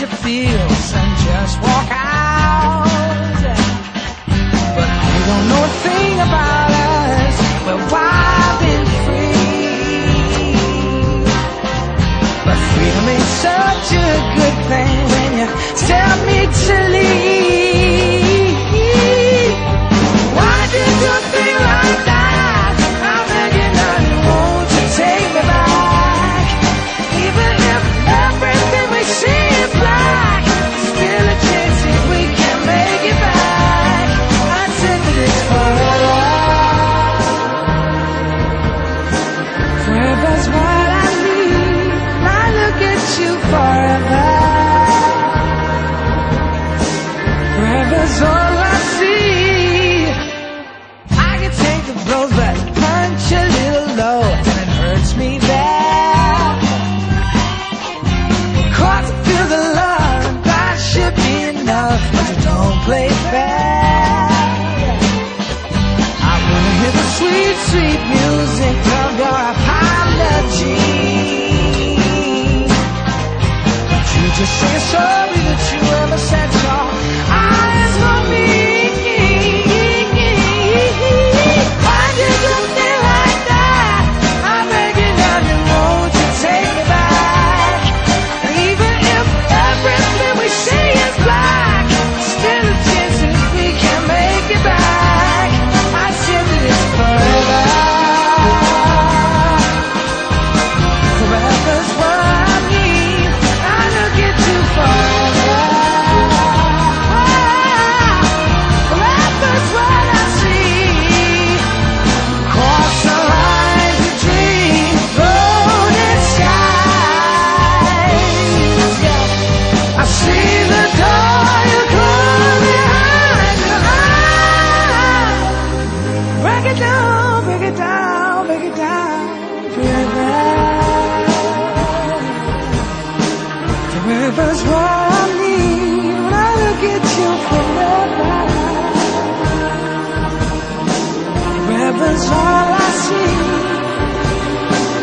your feels and just walk out. But you don't know a thing about us. We're wild and free. But freedom ain't such a good thing when you tell me to leave. Why did you think like that? I'm begging on you, won't you take me back? Even if everything we see is black, still a chance if we can make it back. I said that it's forever. Forever's what I need. I look at you forever. Forever's all I see. I can take the blows, but punch a little low, and it hurts me there. Cause I feel the love, that should be enough, but you don't play fair. I wanna hear the sweet, sweet music of your apology. But you just say sorry that you ever set your eyes on me. Why did you feel like that? I'm begging on you, won't you take me back? Even if everything we see is black, still a chance if we can make it back. I said that it's forever. Forever's what I need. I look at you forever. Forever's what I see. Cross the lines between road and skies. I see the door you close behind your eyes. Break it down, break it down, break it down. Forever. Forever's what I need when I look at you forever. Forever's all I see.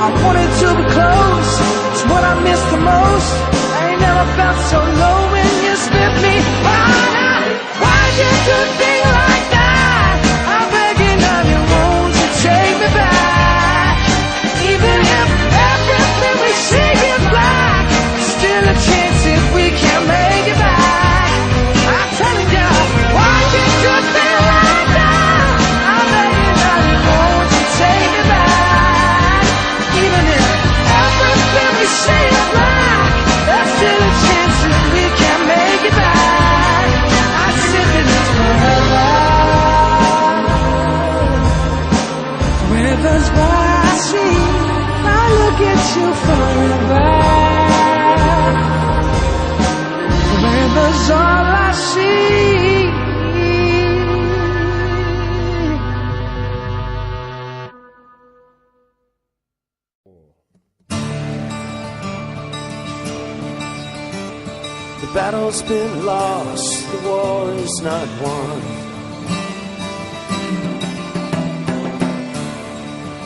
I wanted to be close, it's what I miss the most. I ain't never felt so low when you spit me right out. Why did you think like that? I'm begging of you, won't you take me back? Even if everything we see is black, still a chance if we can make it back. I'm telling you, why did you think like that? I'm begging of you, won't you take me back? Even if everything we see is black, there's still a chance if we can make it back. I said that it's forever. Forever's what I see. I look at you forever. Forever's all I see. The battle's been lost, the war is not won.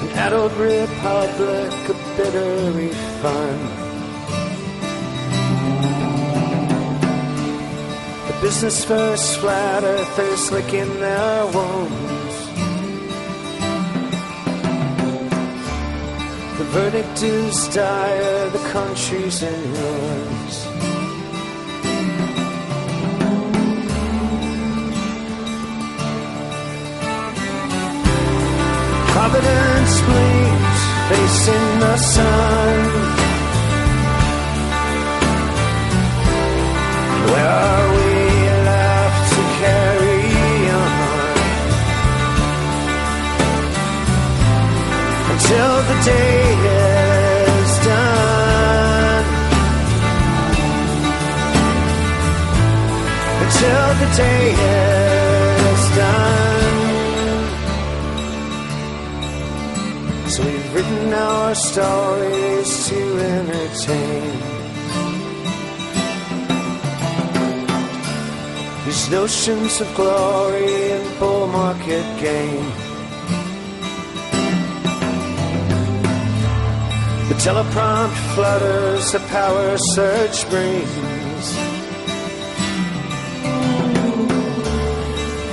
An addled republic, a bitter refund. The business first, flat earthers licking their wounds. The verdict is dire, the country's in ruins. Providence bleeds, facing the sun. Where are we left to carry on? Until the day is done. Until the day is done. So we've written our stories to entertain these notions of glory and bull market gain. The teleprompt flutters, the power surge brings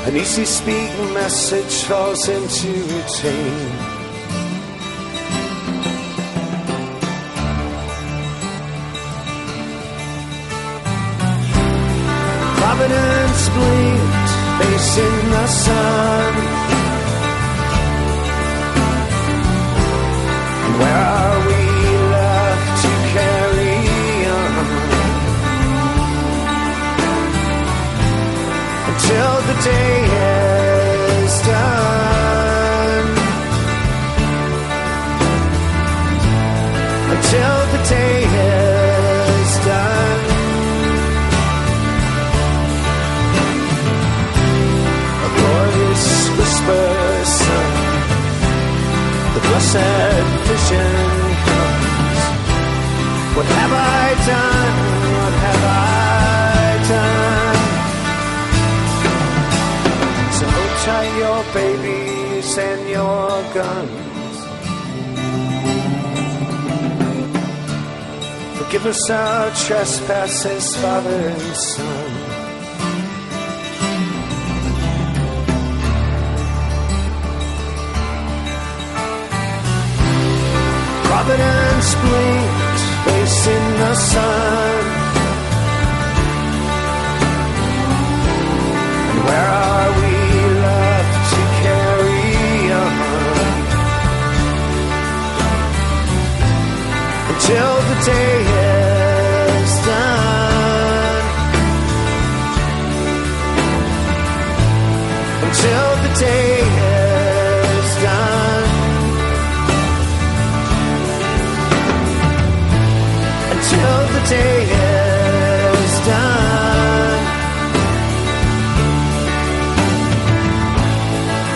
An easy speaking message falls into routine. Providence blinked, facing the sun. Where are we left to carry on until the day is done? Until the day is done. A glorious whisper, son. The blessed vision comes. What have I done? What have I done? So tie your babies and your guns. Forgive us our trespasses, Father and Son. Providence blinked, facing the sun. And where are we left to carry on until the day is done? Until the day is done. Until the day is done.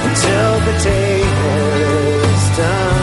Until the day is done.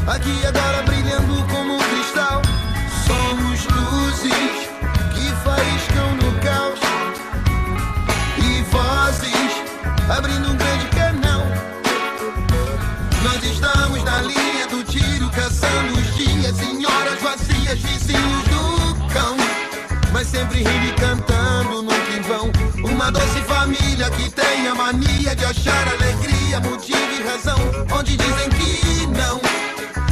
Aqui agora brilhando como cristal. Somos luzes que faiscam no caos e vozes abrindo um grande canal. Nós estamos na linha do tiro, caçando os dias em horas vazias, vizinhos do cão, mas sempre rindo e cantando no que vão. Uma doce família que tem a mania de achar alegria, motivo e razão onde dizem que não.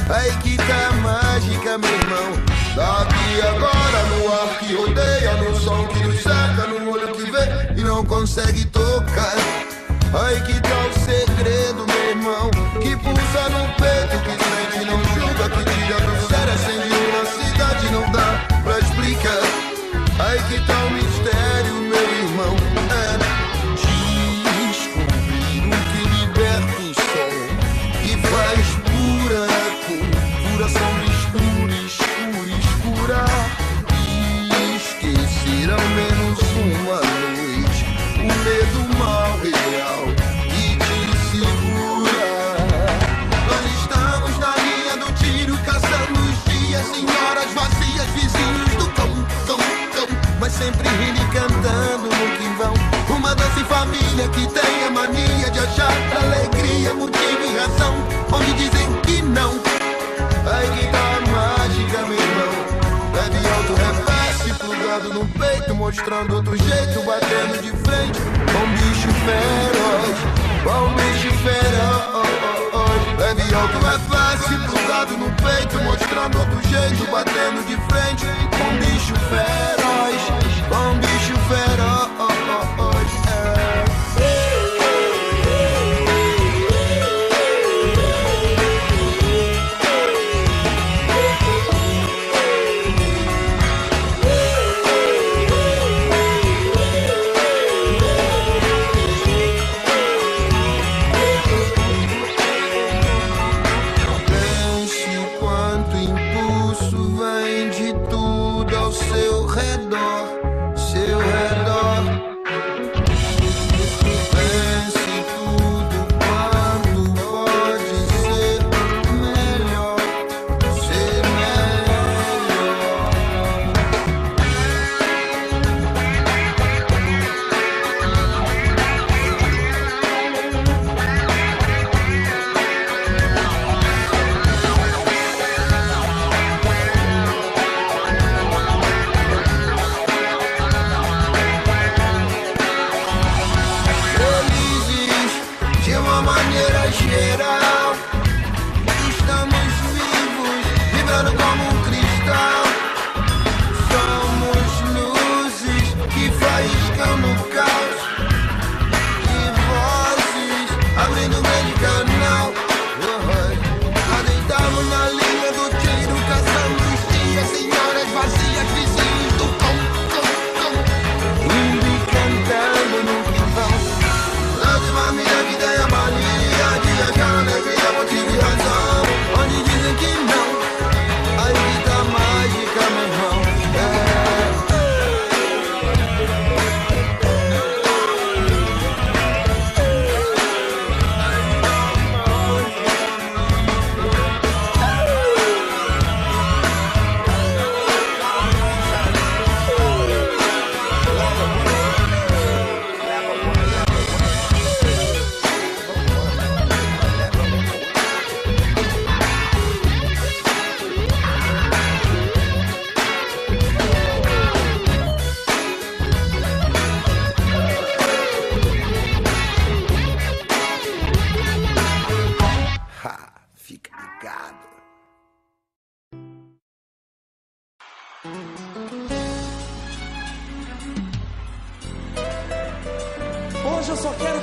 Aí que tá mágica, meu irmão. Daqui agora no ar que rodeia, no som que nos cerca, no olho que vê e não consegue tocar. Aí que tá o segredo, meu irmão, que pulsa no peito, que sente, não julga, que tira do sério, acende uma cidade, não dá pra explicar. Aí que tá o mistério, meu irmão, é descobrir o que liberta o som, que faz pura sombra escura, escura, escura. Esquecer ao menos uma noite o medo mal real e te segura. Nós estamos na linha do tiro, caçando os dias em horas vazias, vizinhos do cão, mas sempre rindo e cantando no que vão. Uma doce família que tem a mania de achar alegria, motivo e razão onde dizem que não. Aí que tá a mágica, meu irmão. Leve alto, reverse, plugado no peito, mostrando outro jeito, batendo de frente com bicho feroz, com bicho feroz. Leve alto, reverse, plugado no peito, mostrando outro jeito, batendo de frente com bicho feroz, com bicho feroz.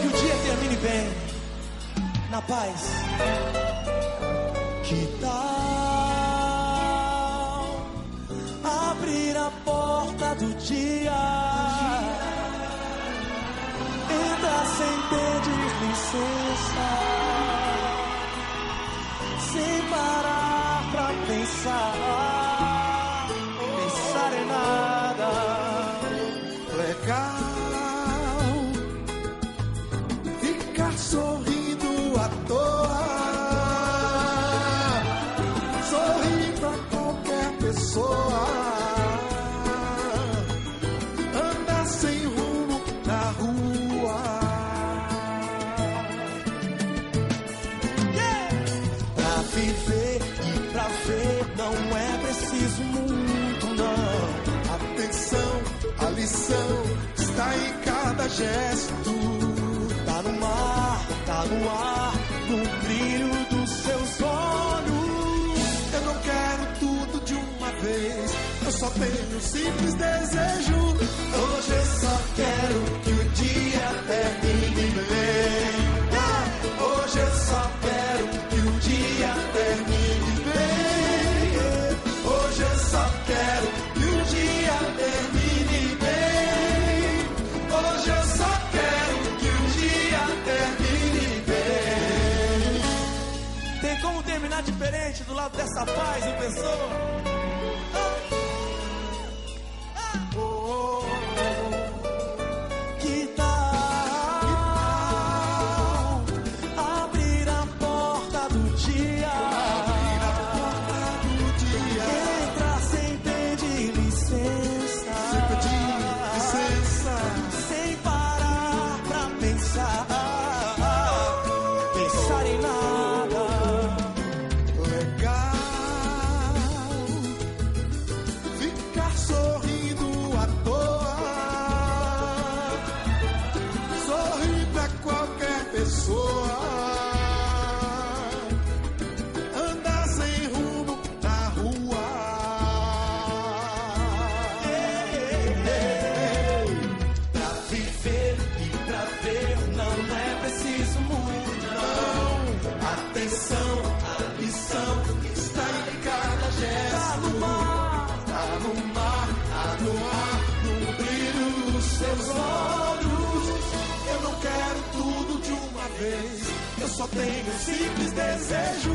o dia termine bem, na paz. Que tal abrir a porta do dia? Entra sem pedir licença, sem parar pra pensar em nada. Legal ficar sorrindo à toa, sorrir pra qualquer pessoa, andar sem rumo na rua. Pra viver e pra ver não é preciso muito, não. Atenção, a lição está em cada gesto. Tá no mar, tá no ar, no brilho dos seus olhos. Eu não quero tudo de uma vez, eu só tenho um simples desejo. Hoje eu só quero que o dia termine bem. Hoje eu só quero que o dia termine bem. Hoje eu só quero que o dia termine bem. Hoje eu só quero que o dia termine bem. Tem como terminar diferente do lado dessa paz em pessoa? Que tal abrir a porta do dia? Entra sem pedir licença, sem parar pra pensar em nada. Legal ficar sorrindo à toa, sorrir pra qualquer pessoa, andar sem rumo na rua. Pra viver e pra ver não é preciso muito, não. Atenção, a lição está em cada gesto. Tá no mar, Tá no mar, tá no ar, no brilho dos seus olhos. Eu não quero tudo de uma vez, eu só tenho um simples desejo.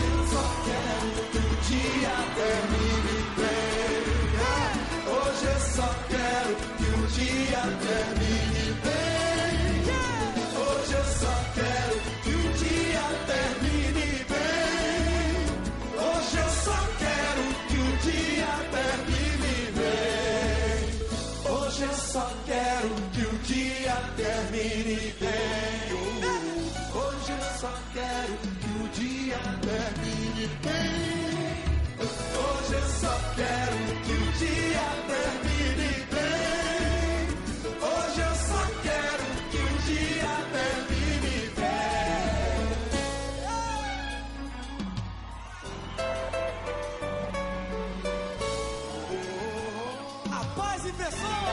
Eu só quero que o dia termine bem. Hoje eu só quero que o dia termine bem. Hoje eu só quero que o dia termine bem. Hoje eu só quero que o dia termine bem. Hoje eu só quero que o dia termine bem. Hoje eu só quero que o dia termine bem. Hoje eu só quero que o dia termine bem. Hoje eu só quero que o dia termine bem. a paz em pessoa.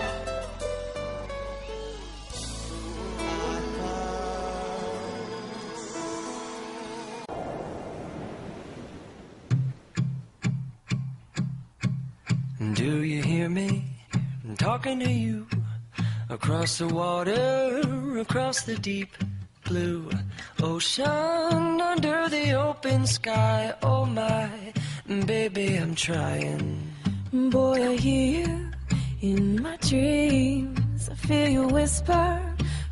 Do you hear me? I'm talking to you across the water, across the deep blue ocean, under the open sky. Oh my, baby, I'm trying. Boy, I hear you in my dreams. I feel you whisper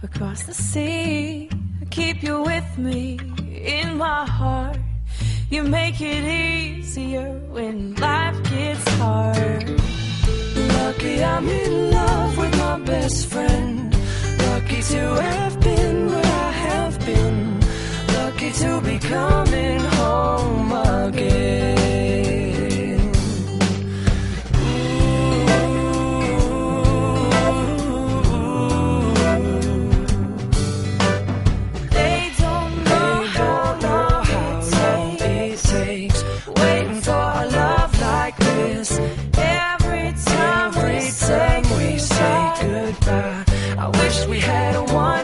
across the sea. I keep you with me in my heart. You make it easier when life gets hard. Lucky I'm in love with my best friend. Lucky to have been where I have been. Lucky to be coming home again. They don't know how long it takes waiting for a love like this. every time we say Goodbye. I wish we had a one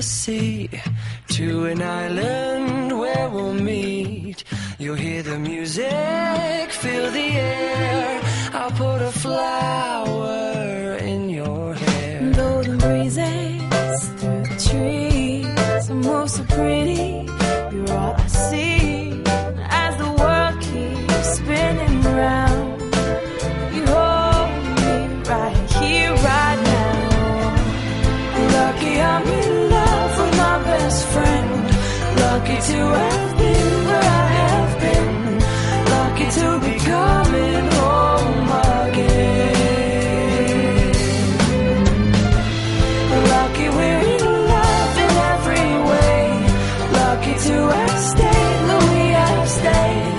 sea to an island where we'll meet. You'll hear the music, feel the air. I'll put a flower in your hair. Though the breezes through the trees move so pretty, you're all I see as the world keeps spinning round. You hold me right here, right now. Lucky I'm in love with my best friend. Lucky to have been where I have been. Lucky to be coming home again. Lucky we're in love in every way. Lucky to have stayed where we have stayed.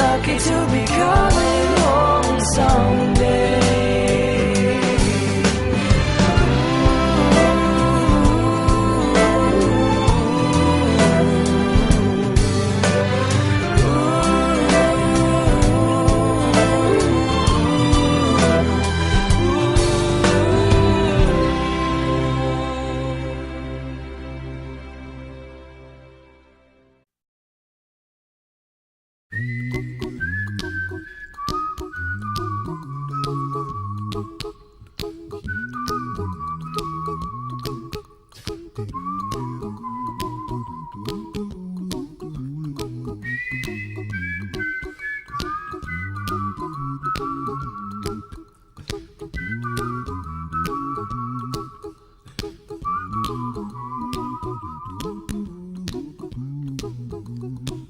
Lucky to be coming home someday.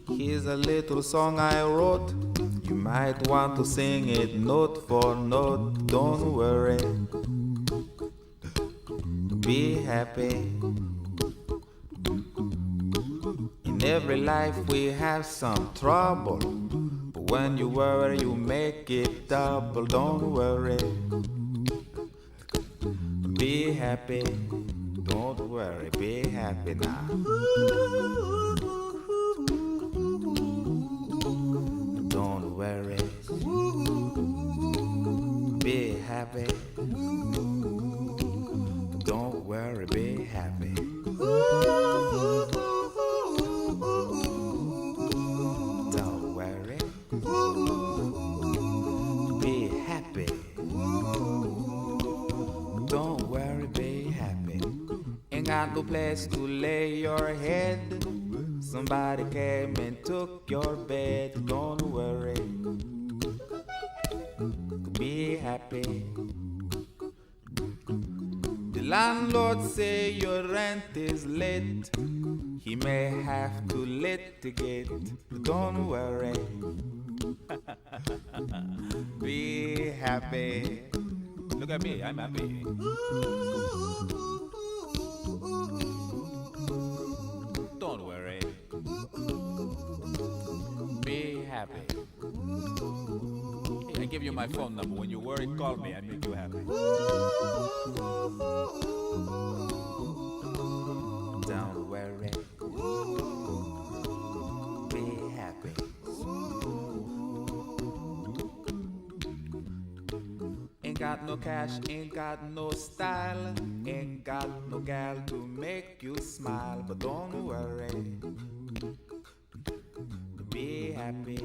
Here's a little song I wrote. You might want to sing it note for note. Don't worry, be happy. In every life we have some trouble, but when you worry you make it double. Don't worry, be happy. Don't worry, be happy now. Don't worry, be happy. Don't worry, be happy. Don't worry, be happy. Don't worry, be happy. Ain't got no place to lay your head. Somebody came and took your bed. Don't worry, be happy. The landlord say your rent is late. He may have to litigate. Don't worry, be happy. Look at me, I'm happy. Don't worry, be happy. Hey, I give you my phone number. When you worry, call me. I make you happy. Don't worry, be happy. Ain't got no cash, ain't got no style, ain't got no gal to make you smile. But don't worry, be happy.